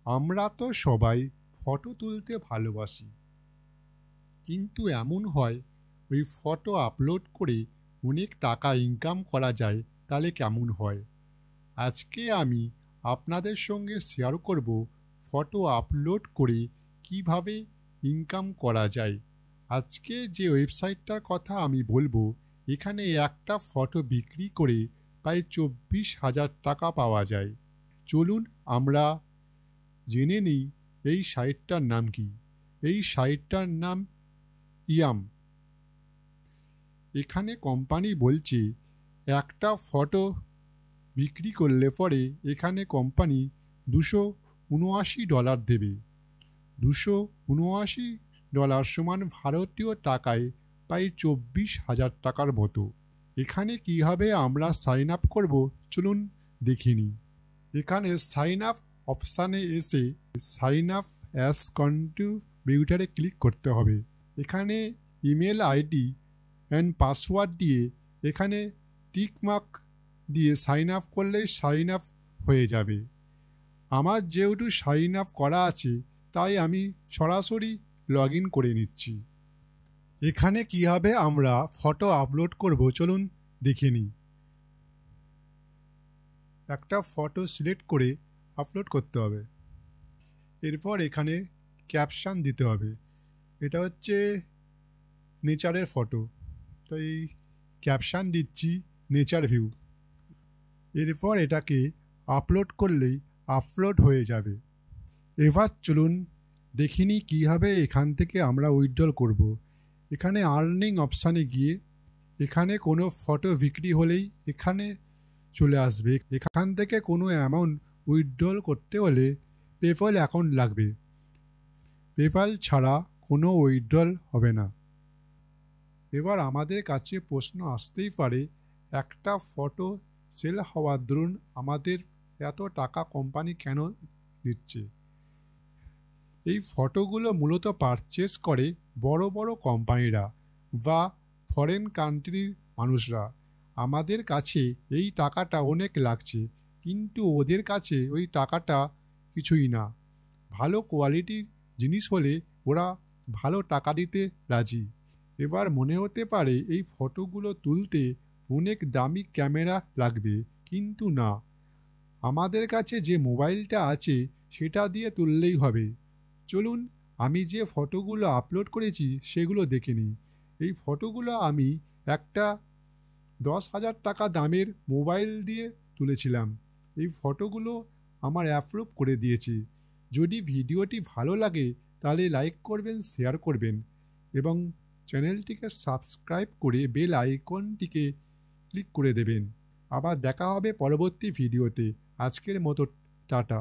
আমরা তো সবাই ফটো তুলতে ভালোবাসি, কিন্তু এমন হয় ওই ফটো আপলোড করে অনেক টাকা ইনকাম করা যায়, তাহলে কেমন হয়? আজকে আমি আপনাদের সঙ্গে শেয়ার করব ফটো আপলোড করে কিভাবে ইনকাম করা যায়। আজকে যে ওয়েবসাইটটার কথা আমি বলবো, এখানে একটা ফটো বিক্রি করে প্রায় 24,000 টাকা পাওয়া যায়। চলুন আমরা জেনে নিই এই সাইটটার নাম কি। এই সাইটটার নাম ইয়াম। এখানে কোম্পানি বলছে একটা ফটো বিক্রি করলে পরে এখানে কোম্পানি $279 দেবে। $279 সমান ভারতীয় টাকায় প্রায় 24,000 টাকার মতো। এখানে কীভাবে আমরা সাইন আপ করবো চলুন দেখে নিই। এখানে সাইন আপ অপশানে এসে সাইন আপ অ্যাজ কন্ট্রিবিউটারে ক্লিক করতে হবে। এখানে ইমেল আইডি অ্যান্ড পাসওয়ার্ড দিয়ে এখানে টিক মার্ক দিয়ে সাইন আপ করলেই সাইন আপ হয়ে যাবে। আমার যেহেতু সাইন আপ করা আছে তাই আমি সরাসরি লগ ইন করে নিচ্ছি। এখানে কীভাবে আমরা ফটো আপলোড করব চলুন দেখে নিই। একটা ফটো সিলেক্ট করে আপলোড করতে হবে। এরপর এখানে ক্যাপশন দিতে হবে। এটা হচ্ছে নেচারের ফটো, তাই ক্যাপশন দিচ্ছি নেচার ভিউ। এরপর এটাকে আপলোড করলেই আপলোড হয়ে যাবে। এবার চলুন দেখিনি কীভাবে এখান থেকে আমরা উইথড্রল করব। এখানে আর্নিং অপশানে গিয়ে এখানে কোনো ফটো বিক্রি হলেই এখানে চলে আসবে। এখান থেকে কোনো অ্যামাউন্ট উইথড্রল করতে হলে পেপ্যাল অ্যাকাউন্ট লাগবে। পেপ্যাল ছাড়া কোনো উইথড্রল হবে না। এবার আমাদের কাছে প্রশ্ন আসতেই পারে, একটা ফটো সেল হওয়ার দরুন আমাদের এত টাকা কোম্পানি কেন দিচ্ছে? এই ফটোগুলো মূলত পারচেস করে বড় বড় কোম্পানিরা বা ফরেন কান্ট্রির মানুষরা। আমাদের কাছে এই টাকাটা অনেক লাগছে, কিন্তু ওদের কাছে ওই টাকাটা কিছুই না। ভালো কোয়ালিটির জিনিস হলে ওরা ভালো টাকা দিতে রাজি। এবার মনে হতে পারে এই ফটোগুলো তুলতে অনেক দামি ক্যামেরা লাগবে, কিন্তু না, আমাদের কাছে যে মোবাইলটা আছে সেটা দিয়ে তুললেই হবে। চলুন আমি যে ফটোগুলো আপলোড করেছি সেগুলো দেখে নিই। এই ফটোগুলো আমি একটা 10,000 টাকা দামের মোবাইল দিয়ে তুলেছিলাম। এই ফটোগুলো আমার অ্যাপ্রুভ করে দিয়েছি। যদি ভিডিওটি ভালো লাগে তাহলে লাইক করবেন, শেয়ার করবেন এবং চ্যানেলটিকে সাবস্ক্রাইব করে বেল আইকনটিকে ক্লিক করে দেবেন। আবার দেখা হবে পরবর্তী ভিডিওতে। আজকের মতো টাটা।